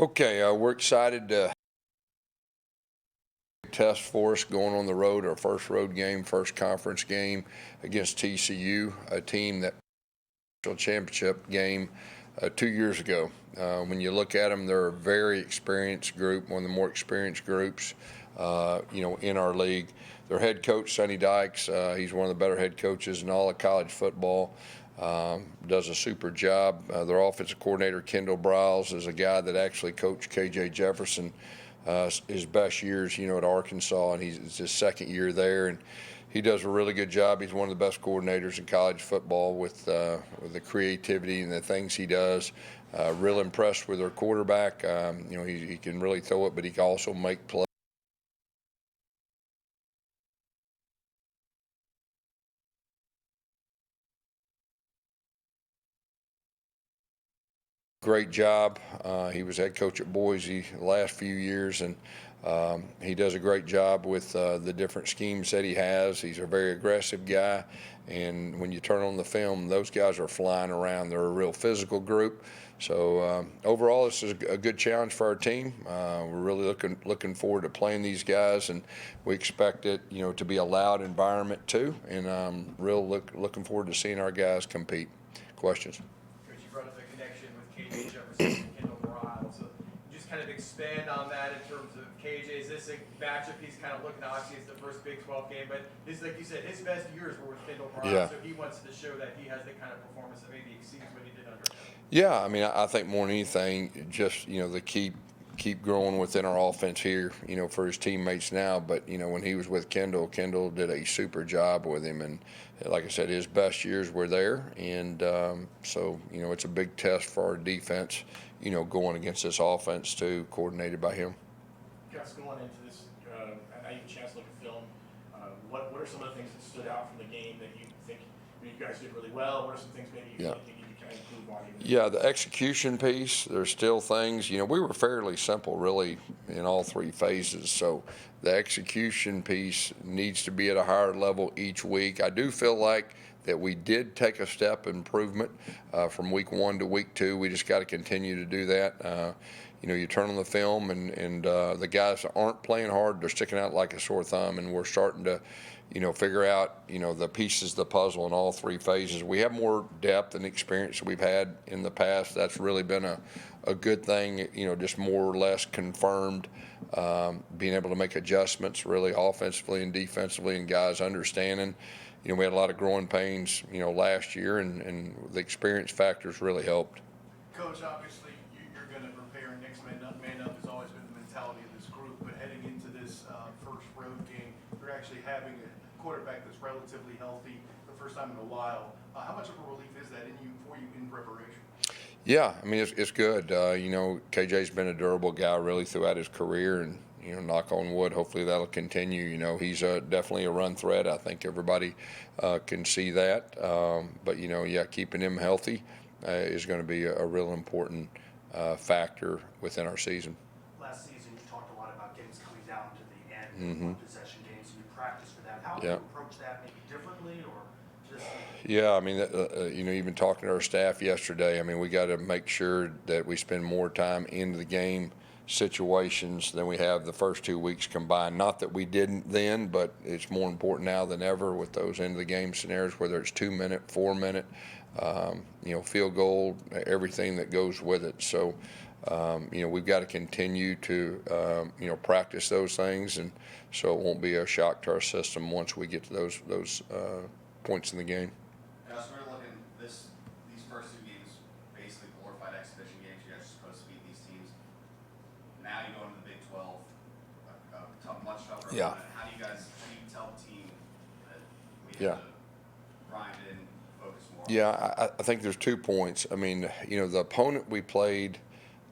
Okay, we're excited to test for us going on the road, our first road game, first conference game against TCU, a team that championship game 2 years ago. When you look at them, they're a very experienced group, one of the more experienced groups, in our league. Their head coach, Sonny Dykes, he's one of the better head coaches in all of college football. Does a super job. Their offensive coordinator, Kendall Briles, is a guy that actually coached KJ Jefferson his best years, at Arkansas, and it's his second year there, and he does a really good job. He's one of the best coordinators in college football with the creativity and the things he does. Real impressed with their quarterback. He can really throw it, but he can also make plays. Great job. He was head coach at Boise the last few years, and he does a great job with the different schemes that he has. He's a very aggressive guy, and when you turn on the film, those guys are flying around. They're a real physical group. So overall, this is a good challenge for our team. We're really looking forward to playing these guys, and we expect it, to be a loud environment too. And I'm looking forward to seeing our guys compete. Questions? KJ Jefferson and Kendall Briles. So just kind of expand on that in terms of KJ. Is this a matchup he's kind of looking at? Obviously, it's the first Big 12 game, but this, like you said, his best years were with Kendall Briles. Yeah. So he wants to show that he has the kind of performance that maybe exceeds what he did under him. Yeah, I mean, I think more than anything, just the keep growing within our offense here, for his teammates now. But when he was with Kendall did a super job with him, and like I said, his best years were there, and so it's a big test for our defense, going against this offense too, coordinated by him. Gus, going into this, I had a chance to look at film. What are some of the things that stood out from the game that you think you guys did really well? What are some things maybe you think you need to kind of improve on? Yeah, the execution piece, there's still things, we were fairly simple really in all three phases. So the execution piece needs to be at a higher level each week. I do feel like that we did take a step improvement from week 1 to week 2. We just got to continue to do that. You turn on the film and the guys aren't playing hard. They're sticking out like a sore thumb, and we're starting to figure out, the pieces of the puzzle in all three phases. We have more depth and experience than we've had in the past. That's really been a good thing, just more or less confirmed, being able to make adjustments really offensively and defensively, and guys understanding. We had a lot of growing pains, last year, and the experience factors really helped. Coach, obviously, you're going to prepare. Next man up has always been the mentality of this group, but heading into this first road game, you're actually having a quarterback that's relatively healthy the first time in a while. How much of a relief is that for you in preparation? Yeah, I mean, it's good. KJ's been a durable guy really throughout his career, and knock on wood, hopefully that'll continue. He's definitely a run threat. I think everybody can see that. But keeping him healthy is going to be a real important factor within our season. Last season, you talked a lot about games coming down to the end, one-possession games, and you practice for that. How do you approach that, maybe differently, or just? Yeah, I mean, even talking to our staff yesterday, I mean, we got to make sure that we spend more time into the game situations than we have the first 2 weeks combined. Not that we didn't then, but it's more important now than ever with those end of the game scenarios, whether it's 2-minute, 4-minute, field goal, everything that goes with it. So, we've got to continue to, practice those things, and so it won't be a shock to our system once we get to those points in the game. Gus, we're looking these first 2 games, basically glorified exhibition games. You guys are supposed to beat these teams. Now you go into the Big 12, much tougher. Yeah. How do you tell the team that we have to grind in, focus more? Yeah, I think there's 2 points. I mean, the opponent we played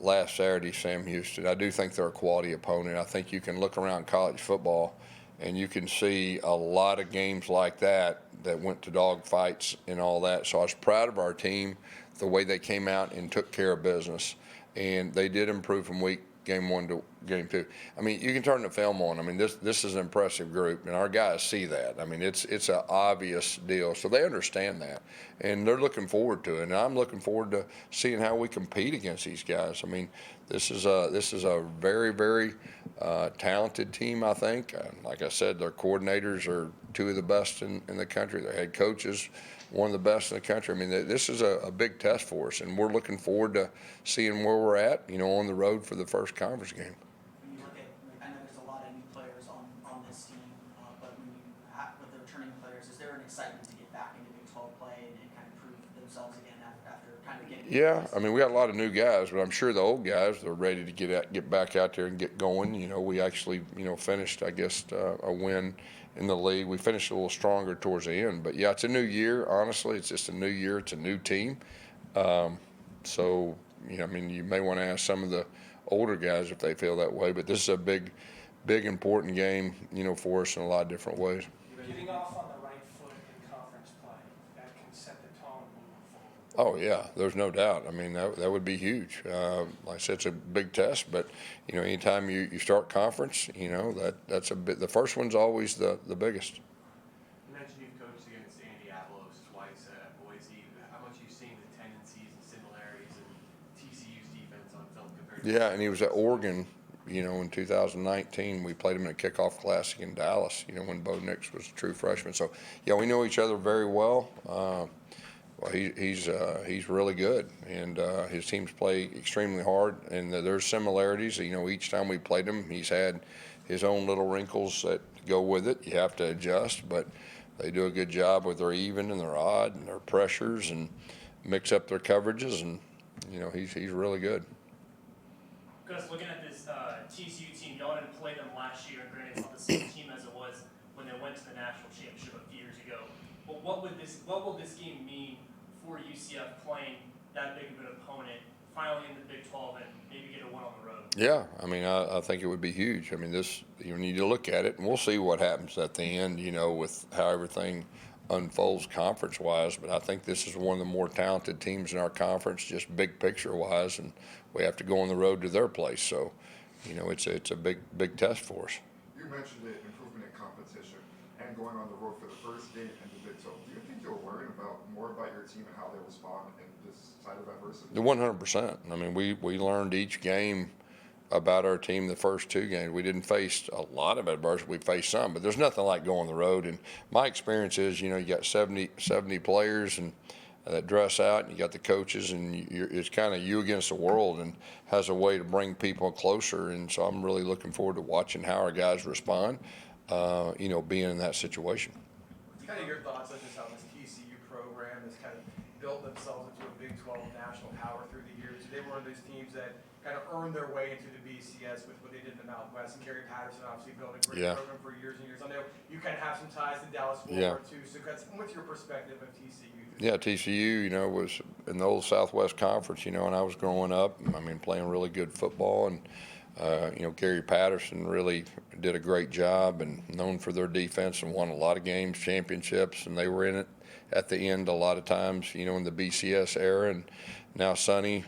last Saturday, Sam Houston, I do think they're a quality opponent. I think you can look around college football and you can see a lot of games like that went to dog fights and all that. So I was proud of our team, the way they came out and took care of business. And they did improve from game one to game too. I mean, you can turn the film on. I mean, this is an impressive group, and our guys see that. I mean, it's an obvious deal, so they understand that, and they're looking forward to it. And I'm looking forward to seeing how we compete against these guys. I mean, this is a very, very talented team. I think. Like I said, their coordinators are two of the best in the country. Their head coaches, one of the best in the country. I mean, this is a big test for us, and we're looking forward to seeing where we're at, on the road for the first conference game. When you look at, I know there's a lot of new players on this team, but when you with the returning players, is there an excitement to get back into Big 12 play and kind of prove themselves again after kind of getting? Yeah, I mean, we got a lot of new guys, but I'm sure the old guys are ready to get back out there and get going. We actually, finished, I guess, a win in the league. We finished a little stronger towards the end, but yeah, it's a new year. Honestly, it's just a new year. It's a new team. So, I mean, you may want to ask some of the older guys if they feel that way, but this is a big, important game, for us in a lot of different ways. Getting off on the right foot in conference play, that can set the tone moving forward. Oh yeah, there's no doubt. I mean, that would be huge. Like I said, it's a big test, but anytime you start conference, that's a bit. The first one's always the biggest. You mentioned you've coached against Andy Avalos twice at Boise. How much you've seen the tendencies and similarities in TCU's defense on film compared to? Yeah, and he was at Oregon. In 2019, we played him in a kickoff classic in Dallas. When Bo Nix was a true freshman. So yeah, we know each other very well. Well, he's really good, and his teams play extremely hard, and there's similarities. Each time we played him, he's had his own little wrinkles that go with it. You have to adjust, but they do a good job with their even and their odd and their pressures and mix up their coverages, and he's really good. Gus, looking at this TCU team, y'all didn't play them last year, and granted it's not the same team as it was when they went to the national championship a few years ago. But what will this game mean for UCF playing that big of an opponent, finally in the Big 12, and maybe get a win on the road? Yeah, I mean, I think it would be huge. I mean, you need to look at it, and we'll see what happens at the end, with how everything unfolds conference-wise. But I think this is one of the more talented teams in our conference, just big picture-wise, and we have to go on the road to their place. So, it's a big test for us. You mentioned the improvement in competition and going on the road for the first game in the Big 12. Do you think you'll learn more about your team and how they respond in this side of adversity? 100%. I mean, we learned each game about our team the first two games. We didn't face a lot of adversity. We faced some, but there's nothing like going on the road. And my experience is, you got 70 players and that dress out, and you got the coaches, and it's kind of you against the world, and has a way to bring people closer. And so I'm really looking forward to watching how our guys respond, being in that situation. Kind of your thoughts on just how this TCU program has kind of built themselves into a Big 12 national power through the years. They were one of those teams that kind of earned their way into the BCS with what they did in the Mountain West. And Gary Patterson obviously built a great program for years and years. I know you kind of have some ties to Dallas Fort Worth too. So what's your perspective of TCU? Yeah, TCU, was in the old Southwest Conference, and I was growing up, I mean, playing really good football, and Gary Patterson really did a great job, and known for their defense, and won a lot of games, championships, and they were in it at the end a lot of times, in the BCS era. And now Sonny,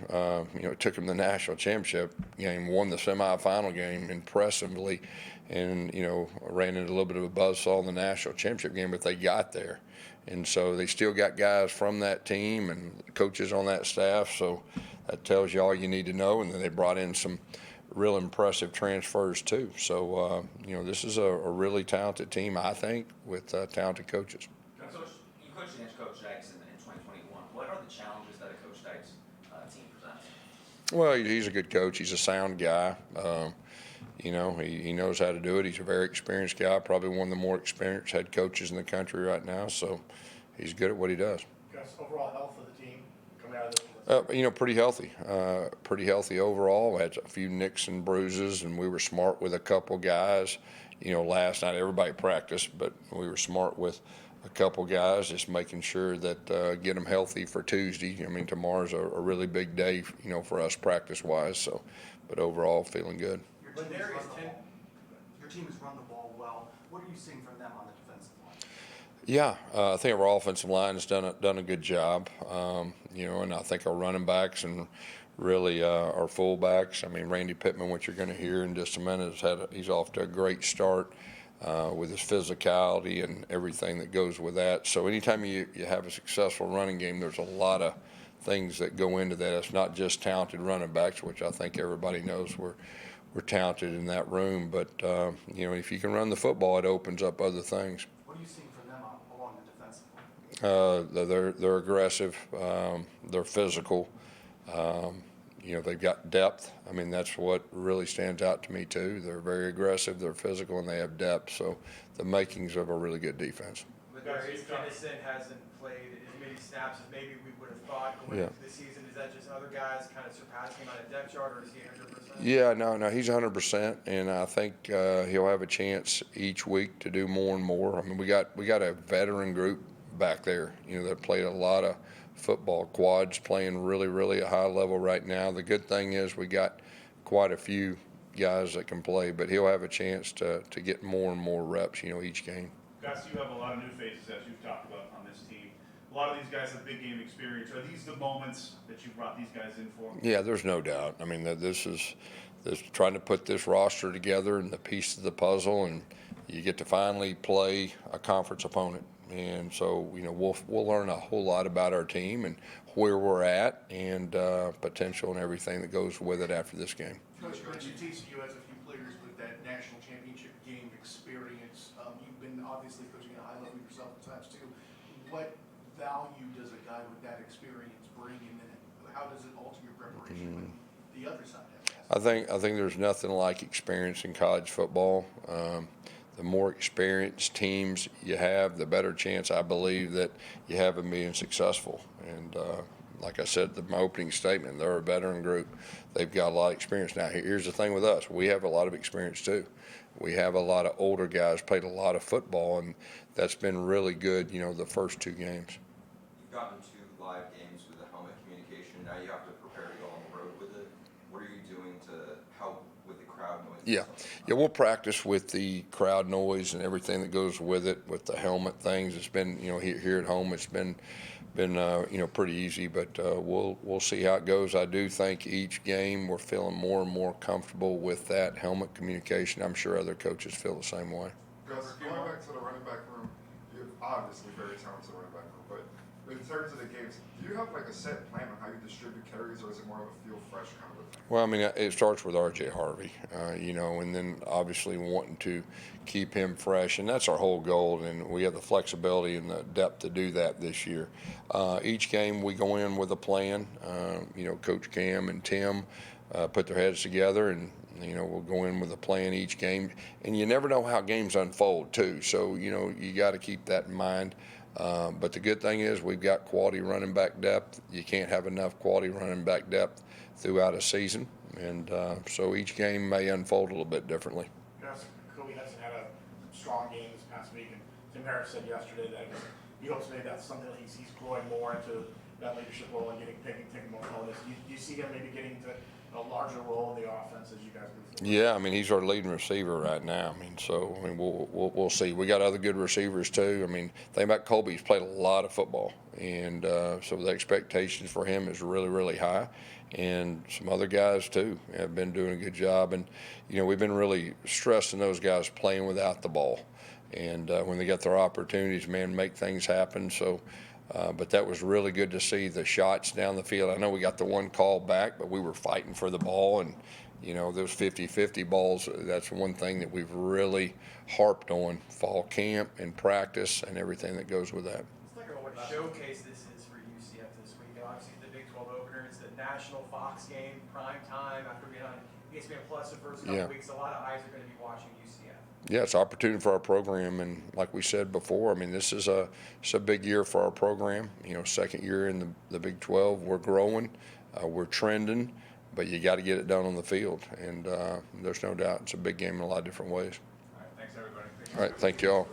took him to the national championship game, won the semifinal game impressively, and ran into a little bit of a buzzsaw in the national championship game, but they got there. And so they still got guys from that team and coaches on that staff, so that tells you all you need to know. And then they brought in some real impressive transfers too. So, this is a really talented team, I think, with talented coaches. Coach, you coached against Coach Dykes in 2021. What are the challenges that a Coach Dykes team presents? Well, he's a good coach. He's a sound guy. He knows how to do it. He's a very experienced guy, probably one of the more experienced head coaches in the country right now. So he's good at what he does. Gus, overall health of the team coming out of this? Pretty healthy. Pretty healthy overall. We had a few nicks and bruises, and we were smart with a couple guys. Last night everybody practiced, but we were smart with a couple guys, just making sure that get them healthy for Tuesday. I mean, tomorrow's a really big day, for us practice-wise. So, but overall, feeling good. Your team has run the ball well. What are you seeing from them on the defensive line? Yeah, I think our offensive line has done a good job. And I think our running backs and really our fullbacks. I mean, Randy Pittman, which you're going to hear in just a minute, he's off to a great start with his physicality and everything that goes with that. So anytime you have a successful running game, there's a lot of things that go into that. It's not just talented running backs, which I think everybody knows we're talented in that room. But, if you can run the football, it opens up other things. What are you seeing from them along the defensive line? They're aggressive. They're physical. They've got depth. I mean, that's what really stands out to me, too. They're very aggressive, they're physical, and they have depth. So the makings of a really good defense. But Darius Kennison hasn't played as many snaps as maybe we would have thought going into the season. Is that just other guys kind of surpassing him on a depth chart, or is he 100%? Yeah, no, he's 100%, and I think he'll have a chance each week to do more and more. I mean, we got a veteran group back there, that played a lot of football. Quad's playing really, really a high level right now. The good thing is we got quite a few guys that can play, but he'll have a chance to get more and more reps, each game. Gus, you have a lot of new faces, as you've talked about on this team. A lot of these guys have big game experience. Are these the moments that you brought these guys in for? Yeah, there's no doubt. I mean, this is trying to put this roster together and the piece of the puzzle, and you get to finally play a conference opponent. And so, we'll learn a whole lot about our team and where we're at and potential and everything that goes with it after this game. Coach, TCU has a few players with that national championship game experience. You've been obviously coaching at a high level yourself at times too. What value does a guy with that experience bring, and then how does it alter your preparation when the other side has? I think there's nothing like experience in college football. The more experienced teams you have, the better chance I believe that you have of being successful. And like I said in my opening statement, they're a veteran group. They've got a lot of experience. Now, here's the thing with us. We have a lot of experience, too. We have a lot of older guys, played a lot of football, and that's been really good, the first two games. You've gotten 2 live games with the helmet communication. Now you have to prepare to go on the road with it. What are you doing to help with the crowd noise? Yeah, we'll practice with the crowd noise and everything that goes with it, with the helmet things. It's been, here at home, it's been pretty easy, but we'll see how it goes. I do think each game we're feeling more and more comfortable with that helmet communication. I'm sure other coaches feel the same way. Gus, going back to the running back room, you're obviously very talented running back room, but in terms of the games, do you have like a set plan on how you distribute carries, or is it more of a feel fresh kind of a thing? Well, I mean, it starts with R.J. Harvey, and then obviously wanting to keep him fresh, and that's our whole goal, and we have the flexibility and the depth to do that this year. Each game we go in with a plan. Coach Cam and Tim put their heads together, and we'll go in with a plan each game, and you never know how games unfold too, so you got to keep that in mind. But the good thing is we've got quality running back depth. You can't have enough quality running back depth throughout a season, and so each game may unfold a little bit differently. Gus, Kobe Hudson had a strong game this past week, and Tim Harris said yesterday that he hopes maybe that's something that he's growing more into that leadership role and taking more bonus. Do you see him maybe getting to a larger role in the offense as you guys move forward? Yeah, I mean, he's our leading receiver right now. I mean, so we'll see. We got other good receivers too. I mean, think about Colby. He's played a lot of football, and so the expectations for him is really, really high. And some other guys too have been doing a good job. And we've been really stressing those guys playing without the ball, and when they get their opportunities, man, make things happen. So. But that was really good to see the shots down the field. I know we got the one call back, but we were fighting for the ball, and those 50-50 balls, that's one thing that we've really harped on fall camp and practice and everything that goes with that. Let's talk about what a showcase this is for UCF this week. And obviously the Big 12 opener, it's the national Fox game, prime time, after being on ESPN Plus the first couple weeks. A lot of eyes are going to be watching UCF. Yeah, it's an opportunity for our program, and like we said before, I mean, this is a big year for our program. Second year in the Big 12, we're growing, we're trending, but you got to get it done on the field, and there's no doubt it's a big game in a lot of different ways. All right, thanks everybody. All right, thank you all.